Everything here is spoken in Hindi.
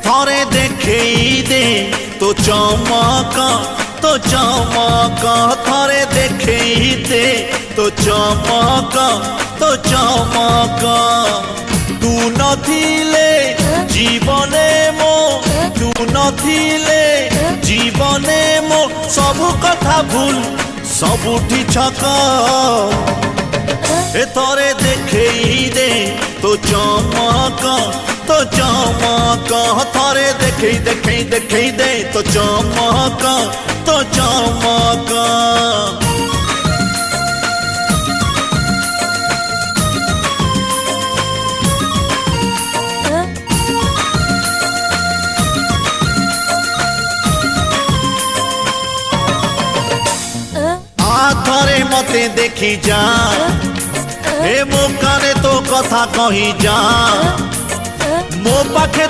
थरे देखेई दे तो चमक थरे देखेई दे तो चमक तू नथिले जीवने मो तू नथिले जीवने मो सबु कथा भूल सबुठी छक ए थरे देखेई दे तो चमक थरे देखेई दे तो चमक थरे मते देखी जा हे मो काने तो कथा कही जा मो पाखे